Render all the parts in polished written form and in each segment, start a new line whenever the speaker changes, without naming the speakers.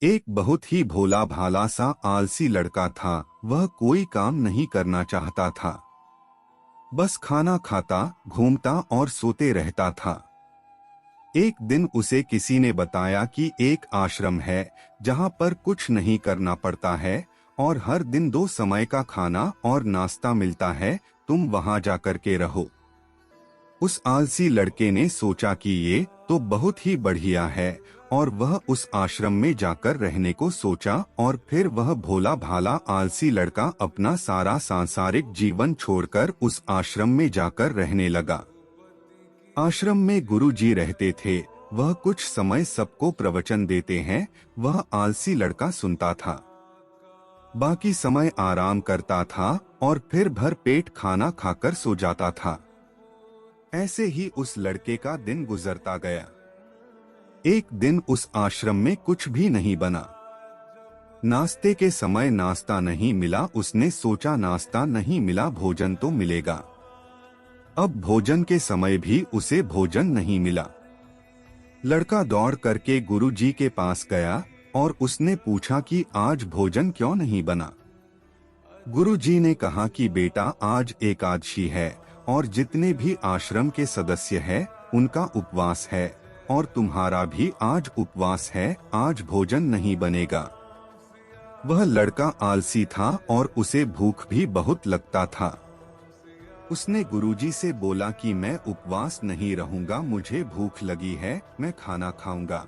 एक बहुत ही भोला भाला सा आलसी लड़का था। वह कोई काम नहीं करना चाहता था, बस खाना खाता, घूमता और सोते रहता था। एक दिन उसे किसी ने बताया कि एक आश्रम है जहां पर कुछ नहीं करना पड़ता है और हर दिन 2 समय का खाना और नाश्ता मिलता है। तुम वहां जाकर के रहो। उस आलसी लड़के ने सोचा कि ये तो बहुत ही बढ़िया है और वह उस आश्रम में जाकर रहने को सोचा। और फिर वह भोला भाला आलसी लड़का अपना सारा सांसारिक जीवन छोड़कर उस आश्रम में जाकर रहने लगा। आश्रम में गुरुजी रहते थे। वह कुछ समय सबको प्रवचन देते हैं। वह आलसी लड़का सुनता था, बाकी समय आराम करता था और फिर भर पेट खाना खाकर सो जाता था। ऐसे ही उस लड़के का दिन गुजरता गया। एक दिन उस आश्रम में कुछ भी नहीं बना। नाश्ते के समय नाश्ता नहीं मिला। उसने सोचा नाश्ता नहीं मिला, भोजन तो मिलेगा। अब भोजन के समय भी उसे भोजन नहीं मिला। लड़का दौड़ करके गुरुजी के पास गया और उसने पूछा कि आज भोजन क्यों नहीं बना। गुरुजी ने कहा कि बेटा, आज एकादशी है और जितने भी आश्रम के सदस्य हैं उनका उपवास है और तुम्हारा भी आज उपवास है। आज भोजन नहीं बनेगा। वह लड़का आलसी था और उसे भूख भी बहुत लगता था। उसने गुरुजी से बोला कि मैं उपवास नहीं रहूंगा, मुझे भूख लगी है, मैं खाना खाऊंगा।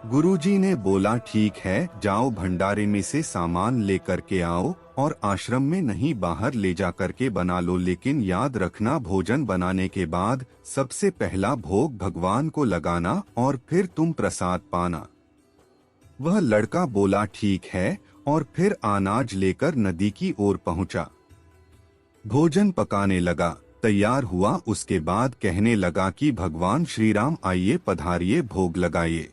गुरुजी ने बोला ठीक है, जाओ भंडारे में से सामान लेकर के आओ और आश्रम में नहीं बाहर ले जाकर के बना लो, लेकिन याद रखना भोजन बनाने के बाद सबसे पहला भोग भगवान को लगाना और फिर तुम प्रसाद पाना। वह लड़का बोला ठीक है और फिर अनाज लेकर नदी की ओर पहुंचा। भोजन पकाने लगा, तैयार हुआ। उसके बाद कहने लगा कि भगवान श्री राम आइए, पधारिए, भोग लगाइए।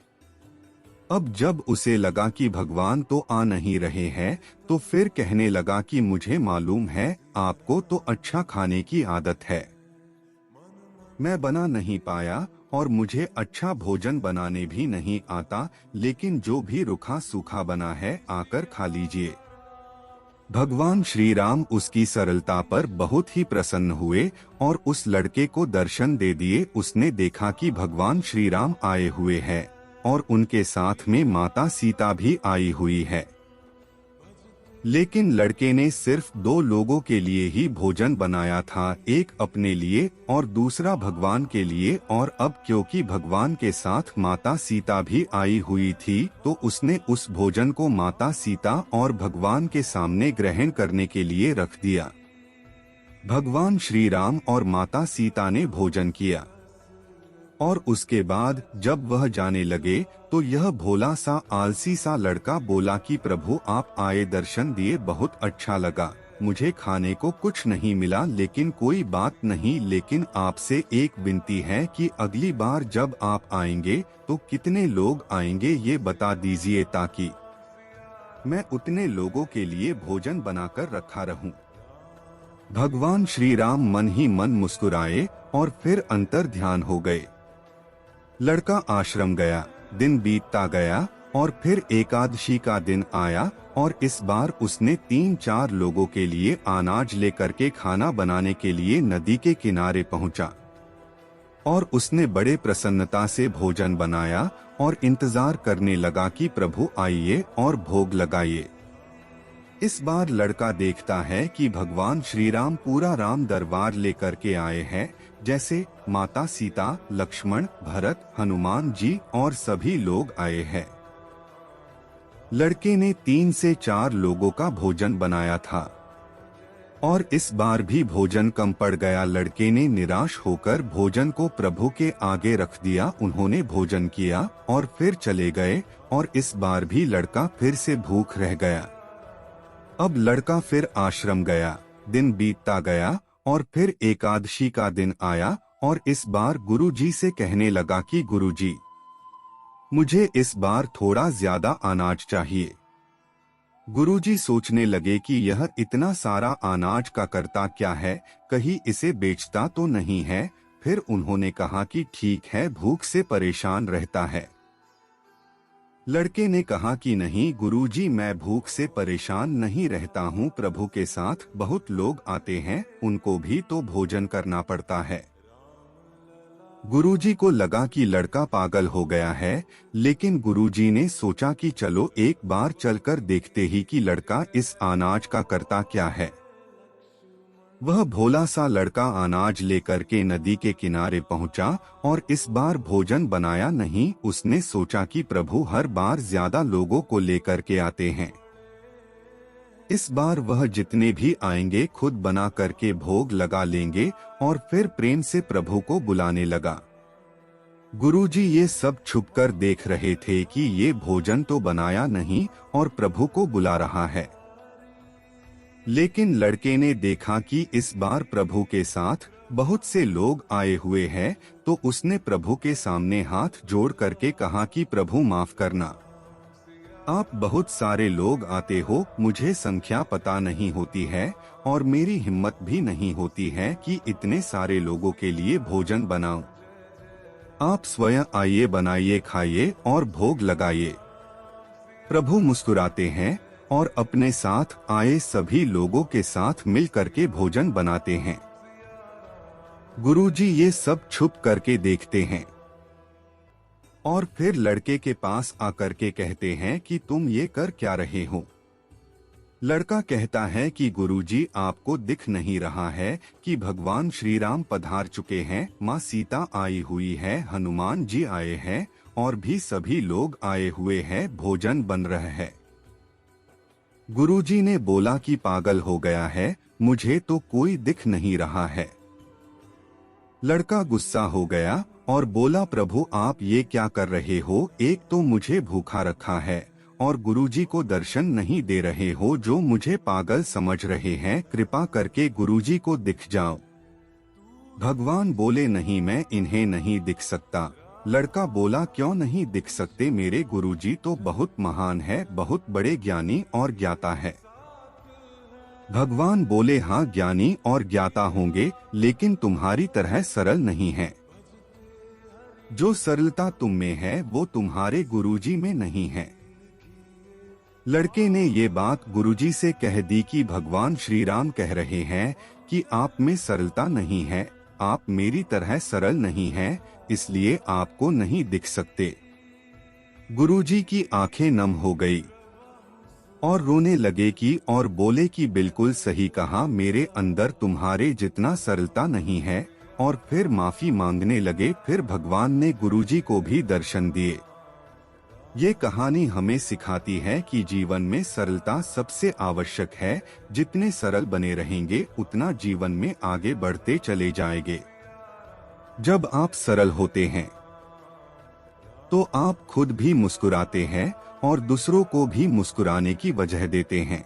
अब जब उसे लगा कि भगवान तो आ नहीं रहे हैं तो फिर कहने लगा कि मुझे मालूम है आपको तो अच्छा खाने की आदत है, मैं बना नहीं पाया और मुझे अच्छा भोजन बनाने भी नहीं आता, लेकिन जो भी रूखा सूखा बना है आकर खा लीजिए। भगवान श्री राम उसकी सरलता पर बहुत ही प्रसन्न हुए और उस लड़के को दर्शन दे दिए। उसने देखा कि भगवान श्री राम आए हुए हैं और उनके साथ में माता सीता भी आई हुई है। लेकिन लड़के ने सिर्फ 2 लोगों के लिए ही भोजन बनाया था, एक अपने लिए और दूसरा भगवान के लिए। और अब क्योंकि भगवान के साथ माता सीता भी आई हुई थी तो उसने उस भोजन को माता सीता और भगवान के सामने ग्रहण करने के लिए रख दिया। भगवान श्री राम और माता सीता ने भोजन किया और उसके बाद जब वह जाने लगे तो यह भोला सा आलसी सा लड़का बोला कि प्रभु आप आए, दर्शन दिए, बहुत अच्छा लगा। मुझे खाने को कुछ नहीं मिला, लेकिन कोई बात नहीं, लेकिन आपसे एक विनती है कि अगली बार जब आप आएंगे तो कितने लोग आएंगे ये बता दीजिए ताकि मैं उतने लोगों के लिए भोजन बनाकर रखा रहूं। भगवान श्री राम मन ही मन मुस्कुराए और फिर अंतर ध्यान हो गए। लड़का आश्रम गया, दिन बीतता गया और फिर एकादशी का दिन आया और इस बार उसने 3-4 लोगों के लिए अनाज लेकर के खाना बनाने के लिए नदी के किनारे पहुंचा और उसने बड़े प्रसन्नता से भोजन बनाया और इंतजार करने लगा कि प्रभु आइए और भोग लगाइए। इस बार लड़का देखता है कि भगवान श्री राम पूरा राम दरबार लेकर के आए हैं, जैसे माता सीता, लक्ष्मण, भरत, हनुमान जी और सभी लोग आए हैं। लड़के ने 3 से 4 लोगों का भोजन बनाया था और इस बार भी भोजन कम पड़ गया। लड़के ने निराश होकर भोजन को प्रभु के आगे रख दिया। उन्होंने भोजन किया और फिर चले गए और इस बार भी लड़का फिर से भूख रह गया। अब लड़का फिर आश्रम गया, दिन बीतता गया और फिर एकादशी का दिन आया और इस बार गुरुजी से कहने लगा कि गुरुजी, मुझे इस बार थोड़ा ज्यादा अनाज चाहिए। गुरुजी सोचने लगे कि यह इतना सारा अनाज का करता क्या है, कहीं इसे बेचता तो नहीं है। फिर उन्होंने कहा कि ठीक है, भूख से परेशान रहता है, लड़के ने कहा कि नहीं गुरुजी, मैं भूख से परेशान नहीं रहता हूँ। प्रभु के साथ बहुत लोग आते हैं, उनको भी तो भोजन करना पड़ता है। गुरुजी को लगा कि लड़का पागल हो गया है, लेकिन गुरुजी ने सोचा कि चलो एक बार चलकर देखते ही कि लड़का इस अनाज का करता क्या है। वह भोला सा लड़का अनाज लेकर के नदी के किनारे पहुंचा और इस बार भोजन बनाया नहीं। उसने सोचा कि प्रभु हर बार ज्यादा लोगों को लेकर के आते हैं, इस बार वह जितने भी आएंगे खुद बना करके भोग लगा लेंगे। और फिर प्रेम से प्रभु को बुलाने लगा। गुरुजी ये सब छुपकर देख रहे थे कि ये भोजन तो बनाया नहीं और प्रभु को बुला रहा है। लेकिन लड़के ने देखा कि इस बार प्रभु के साथ बहुत से लोग आए हुए हैं, तो उसने प्रभु के सामने हाथ जोड़ करके कहा कि प्रभु माफ करना, आप बहुत सारे लोग आते हो, मुझे संख्या पता नहीं होती है और मेरी हिम्मत भी नहीं होती है कि इतने सारे लोगों के लिए भोजन बनाऊं। आप स्वयं आइए, बनाइए, खाइए और भोग लगाइए। प्रभु मुस्कुराते हैं और अपने साथ आए सभी लोगों के साथ मिल करके भोजन बनाते हैं। गुरुजी ये सब छुप करके देखते हैं और फिर लड़के के पास आकर के कहते हैं कि तुम ये कर क्या रहे हो। लड़का कहता है कि गुरुजी, आपको दिख नहीं रहा है कि भगवान श्री राम पधार चुके हैं, माँ सीता आई हुई है, हनुमान जी आए हैं और भी सभी लोग आए हुए हैं, भोजन बन रहा है। गुरुजी ने बोला कि पागल हो गया है, मुझे तो कोई दिख नहीं रहा है। लड़का गुस्सा हो गया और बोला, प्रभु आप ये क्या कर रहे हो, एक तो मुझे भूखा रखा है और गुरुजी को दर्शन नहीं दे रहे हो, जो मुझे पागल समझ रहे हैं, कृपा करके गुरुजी को दिख जाओ। भगवान बोले, नहीं मैं इन्हें नहीं दिख सकता। लड़का बोला, क्यों नहीं दिख सकते, मेरे गुरुजी तो बहुत महान है, बहुत बड़े ज्ञानी और ज्ञाता है। भगवान बोले, हाँ ज्ञानी और ज्ञाता होंगे, लेकिन तुम्हारी तरह सरल नहीं है। जो सरलता तुम में है वो तुम्हारे गुरुजी में नहीं है। लड़के ने ये बात गुरुजी से कह दी कि भगवान श्री राम कह रहे हैं कि आप में सरलता नहीं है, आप मेरी तरह सरल नहीं हैं, इसलिए आपको नहीं दिख सकते। गुरुजी की आंखें नम हो गई और रोने लगे कि और बोले कि बिल्कुल सही कहा, मेरे अंदर तुम्हारे जितना सरलता नहीं है। और फिर माफी मांगने लगे। फिर भगवान ने गुरुजी को भी दर्शन दिए। ये कहानी हमें सिखाती है कि जीवन में सरलता सबसे आवश्यक है। जितने सरल बने रहेंगे उतना जीवन में आगे बढ़ते चले जाएंगे। जब आप सरल होते हैं तो आप खुद भी मुस्कुराते हैं और दूसरों को भी मुस्कुराने की वजह देते हैं।